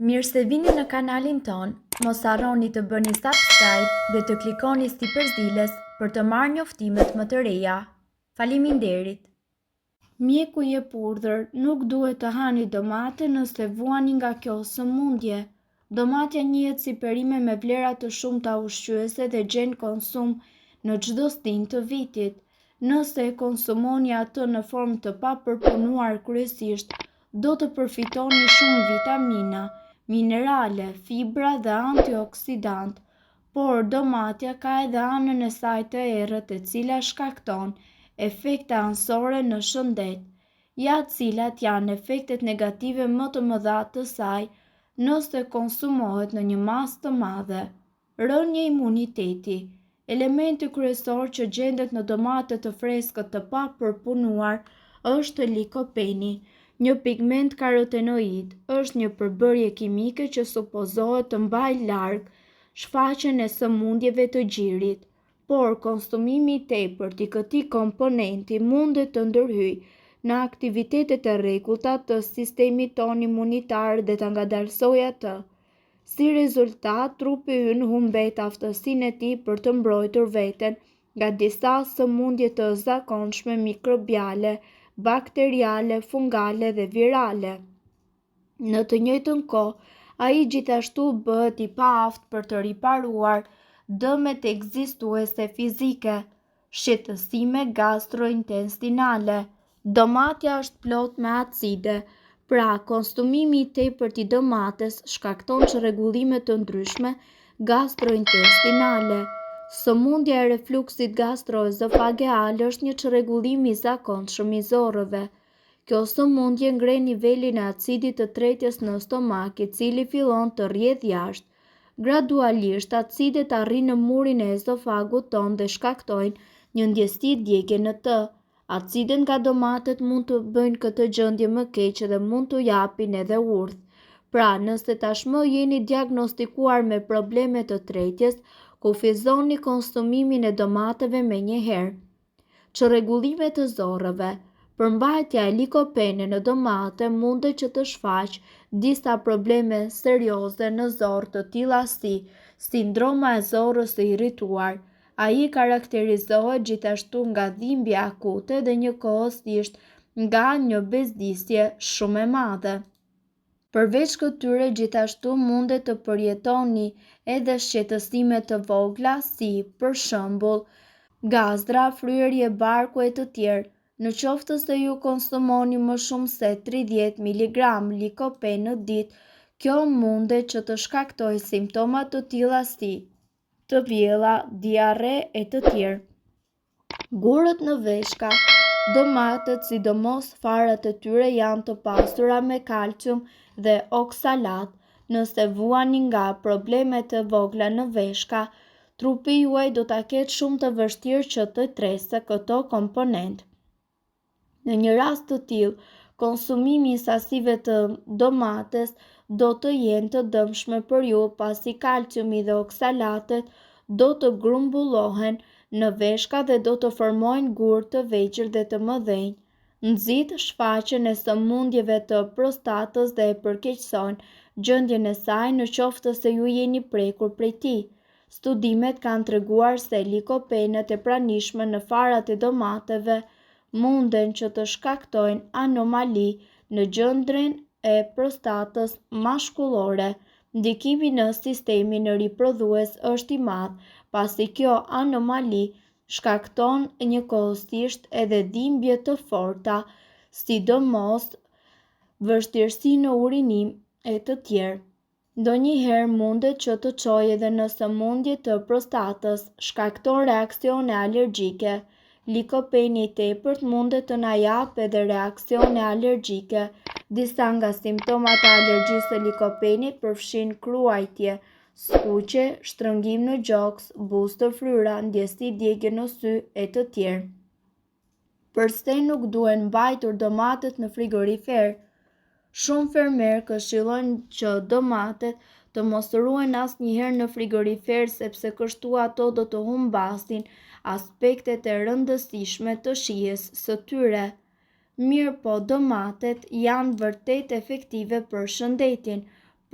Mirë se vini në kanalin ton, mos harroni të bëni subscribe dhe të klikoni si përzdiles për të marrë njoftimet më të reja. Faleminderit! Mjeku jep urdhër, nuk duhet të hani domate nëse vuani nga kjo sëmundje. Domatja njihet si perime me vlera të shumta ushqyese dhe gjen konsum në çdo stin të vitit. Nëse e konsumoni atë në formë të papërpunuar kryesisht, do të përfitoni shumë vitamina, minerale, fibra dhe antioksidant, por domatja ka edhe anën e saj të errët e cila shkakton efekte anësore në shëndet, ja cilat janë efektet negative më të mëdha të saj nëse konsumohet në një masë të madhe. Rënja e imunitetit. Elementi kryesor që gjendet në domatet të freskët të papërpunuar është likopeni. Një pigment karotenoid është një përbërje kimike që supozohet të mbajë larg shfaqjen e sëmundjeve të gjirit, por konsumimi i tepërt i këtij komponenti mundet të ndërhyjë në aktivitetet e rregullta të sistemit ton imunitar dhe ta ngadalsojë atë. Si rezultat, trupi ynë humbet aftësinë e tij për të mbrojtur veten nga disa sëmundje të zakonshme mikrobiale, bakteriale, fungale dhe virale. Në të njëjtën kohë, ai gjithashtu bëhet i paaftë për të riparuar dëmet ekzistuese fizike, shqetësime gastrointestinale. Domatja është plot me acide, pra konsumimi i tepërt i domates shkakton çrregullime të ndryshme gastrointestinale. Sëmundja e refluksit gastroezofageal është një çrregullim i zakonshëm i zorrëve. Kjo sëmundje ngren nivelin e acidit të tretjes në stomak, i cili fillon të rrjedhë jashtë. Gradualisht, acidet arrin në murin e ezofagut ton dhe shkaktojnë një ndjesi djegje në të. Acidet nga domatet mund të bëjnë këtë gjendje më keq dhe mund t'u japin edhe urdhë. Pra, nëse tashmë jeni diagnostikuar me probleme të tretjes, kufizoni konsumimin e domateve menjëherë. Çrregullime të zorrëve. Përmbajtja e likopene në domate mundet që të shfaqë disa probleme serioze në zorë të tilla si sindroma e zorrës së irrituar. Ai karakterizohet gjithashtu nga dhimbje akute dhe njëkohësisht nga një bezdisje shumë e madhe. Përveç këtyre, gjithashtu mundet të përjetoni edhe shqetësime të vogla si, për shembull, gazra, fryerje barku e të tjerë. Në qoftë se ju konsumoni më shumë se 30 mg likopen në ditë, kjo mundet që të shkaktojë simptoma të tilla si të vjella, diarre e të tjerë. Gurët në veshka. Domatet, sidomos farat e tyre, janë të pasura me kalcium dhe oksalat. Nëse vuani nga probleme të vogla në veshka, trupi juaj do ta ketë shumë të vështirë që të tresë këto komponent. Në një rast të tillë, konsumimi i sasive të domates do të jenë të dëmshme për ju, pasi kalciumi dhe oksalatet do të grumbullohen në veshka dhe do të formojnë gurë të vegjël dhe të mëdhenj. Nxit shfaqjen e sëmundjeve të prostatës dhe e përkeqësojnë gjendjen e saj në qoftë se ju jeni prekur prej tij. Studimet kanë treguar se likopenet e pranishme në farat e domateve munden që të shkaktojnë anomali në gjendjen e prostatës mashkullore. Ndikimi në sistemin riprodhues është i madh, pasi kjo anomali shkakton njëkohësisht edhe dhimbje të forta, sidomos vështirësi në urinim e të tjerë. Ndonjëherë mundet që të çojë edhe në sëmundje të prostatës, shkakton reaksione alergjike. Likopeni i tepërt mundet të na japë edhe reaksione alergjike. Disa nga simptomat e alergjisë së likopenit përfshin kruajtje, skuqje, shtrëngim në gjoks, buzë të fryra, ndjesi djegje në sy e të tjerë. Përse nuk duhen mbajtur domatet në frigorifer? Shumë fermerë këshillojnë që domatet të mos ruhen asnjëherë në frigorifer sepse kështu ato do të humbasin aspektet e rëndësishme të shijes së tyre. Mirë po, domatet janë vërtet efektive për shëndetin,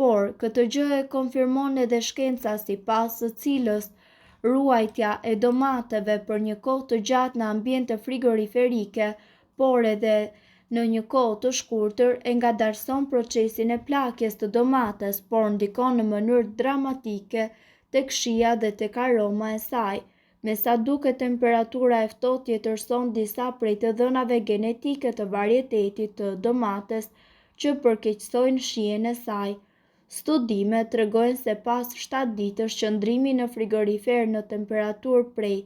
por këtë gjë e konfirmon edhe shkenca sipas së cilës ruajtja e domateve për një kohë të gjatë në ambiente frigoriferike, por edhe në një kohë të shkurtër e ngadalson procesin e plakjes të domates, por ndikon në mënyrë dramatike tek shija dhe tek aroma e saj. Me sa duket, temperatura e ftohtë jetërson disa prej të dhënave genetike të varietetit të domates që përkeqësojnë shijen e saj. Studimet tregojnë se pas 7 ditësh qëndrimi në frigorifer në temperaturë prej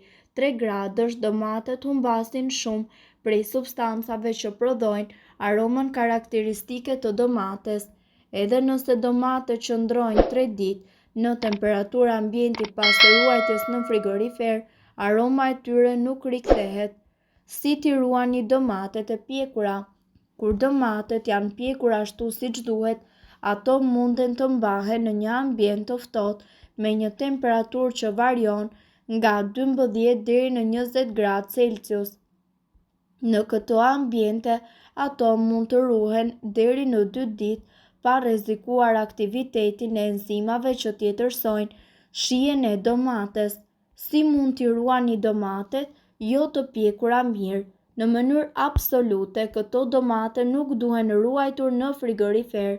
3 gradësh, domatet humbasin shumë prej substancave që prodhojnë aromën karakteristike të domates. Edhe nëse domatet qëndrojnë 3 ditë në temperaturë ambienti pas ruajtjes në frigorifer, aroma e tyre nuk rikthehet. Si t'i ruani domatet e pjekura? Kur domatet janë pjekur ashtu siç duhet, ato munden të mbahen në një ambient të ftohtë me një temperaturë që varion nga 12 deri në 20 gradë Celsius. Në këto ambiente, ato mund të ruhen deri në 2 ditë pa rrezikuar aktivitetin e enzimave që tjetërsojnë shijen e domates. Si mund t'i ruani domatet? Jo të pjekura mirë. Në mënyrë absolute, këto domate nuk duhen ruajtur në frigorifer.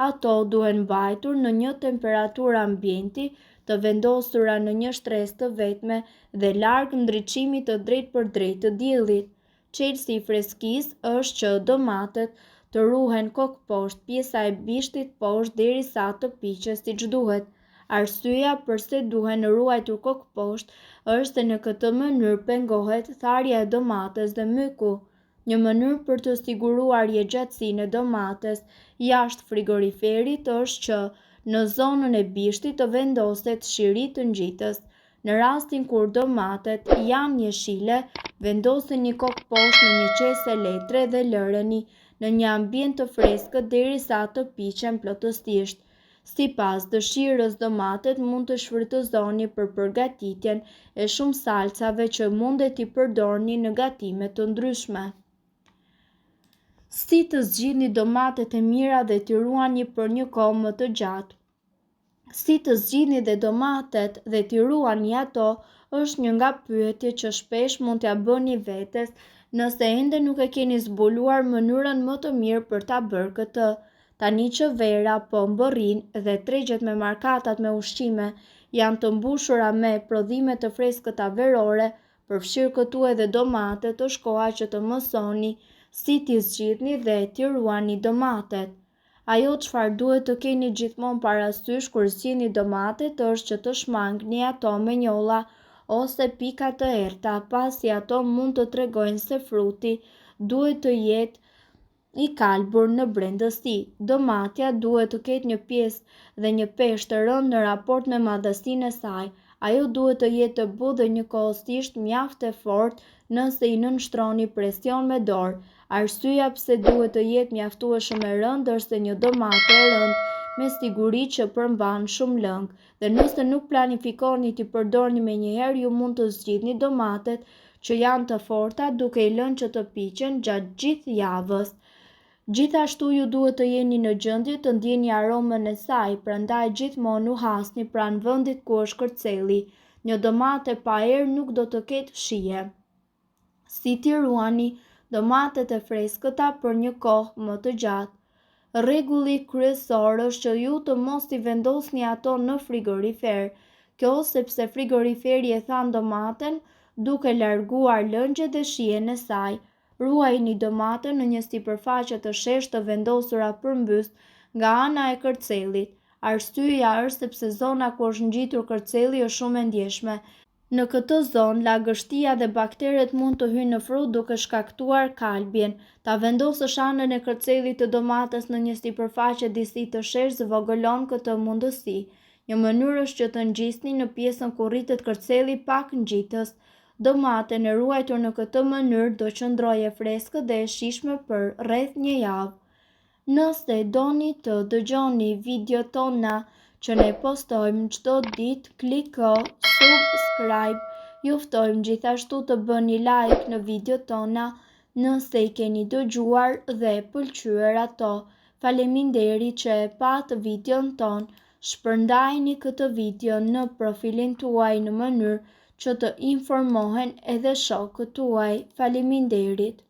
Ato duhen mbajtur në një temperaturë ambienti, të vendosura në një shtresë të vetme dhe larg ndriçimit të drejtpërdrejtë të diellit. Çelësi i freskisë është që domatet të ruhen kokë poshtë, pjesa e bishtit poshtë derisa të piqet siç duhet. Arsyeja pse duhen ruajtur kokë poshtë është se në këtë mënyrë pengohet tharja e domates dhe myku. Një mënyrë për të siguruar jetëgjatësinë e domates jashtë frigoriferit është që në zonën e bishtit të vendoset shiri të ngjitës. Në rastin kur domatet janë jeshile, vendoseni kokë poshtë në një qese letre dhe lëreni në një ambient të freskët derisa të piqen plotësisht. Sipas dëshirës, domatet mund të shfrytëzoni për përgatitjen e shumë salcave që mundet t'i përdorni në gatime të ndryshme. Si të zgjidhni domatet e mira dhe t'i ruani për një kohë më të gjatë? Si të zgjidhni dhe domatet dhe t'i ruani ato është një nga pyetjet që shpesh mund t'ia bëni vetes nëse ende nuk e keni zbuluar mënyrën më të mirë për ta bërë këtë. Tani që vera po mbërrin dhe tregjet me markatat me ushqime janë të mbushura me prodhime të freskëta verore, përfshirë këtu edhe domatet, është koha që të mësoni si t'i zgjidhni dhe t'i ruani domatet. Ajo çfarë duhet të keni gjithmonë parasysh kur zgjidhni domatet është që të shmangni ato me njolla ose pika të errta, pasi ato mund të tregojnë se fruti duhet të jetë i kalbur në brendësi. Domatja duhet të ketë një pjesë dhe një peshë të rëndë në raport me madhësinë e saj. Ajo duhet të jetë të butë dhe njëkohësisht mjaft e fortë nëse i nënshtroni presion me dorë. Arsyeja pse duhet të jetë mjaftueshëm e rëndë është se një domate e rëndë me siguri që përmban shumë lëng, dhe nëse nuk planifikoni t'i përdorni menjëherë, ju mund të zgjidhni domatet që janë të forta duke i lënë që të piqen gjatë gjithë javës. Gjithashtu ju duhet të jeni në gjendje të ndjeni aromën e saj, prandaj gjithmonë u hasni pranë vendit ku është kërceli. Një domate pa erë nuk do të ketë shije. Si t'i ruani domatet e freskëta për një kohë më të gjatë? Rregulli kryesor është që ju të mos i vendosni ato në frigorifer. Kjo sepse frigoriferi e than domaten duke larguar lëngjet dhe shijen e saj. Ruajini domaten në një sipërfaqe të sheshtë të vendosura përmbys nga ana e kërcelit. Arsyeja është sepse zona ku është ngjitur kërceli është shumë e ndjeshme. Në këtë zonë, lagështia dhe bakteret mund të hyjnë në frut duke shkaktuar kalbjen. Ta vendosësh anën e kërcelit të domates në një sipërfaqe disi të sheshtë zvogëlon këtë mundësi. Një mënyrë është që të ngjisni në pjesën ku rritet kërceli pak ngjitës. Domaten e ruajtur në këtë mënyrë do qëndrojë e freskët dhe e shijshme për rreth një javë. Nëse doni të dëgjoni videot tona që ne postojmë çdo ditë, kliko subscribe. Ju ftojmë gjithashtu të bëni like në videot tona nëse i keni dëgjuar dhe pëlqyer ato. Faleminderit që e patë videon ton. Shpërndajini këtë video në profilin tuaj në mënyrë që të informohen edhe shokët tuaj. Faleminderit.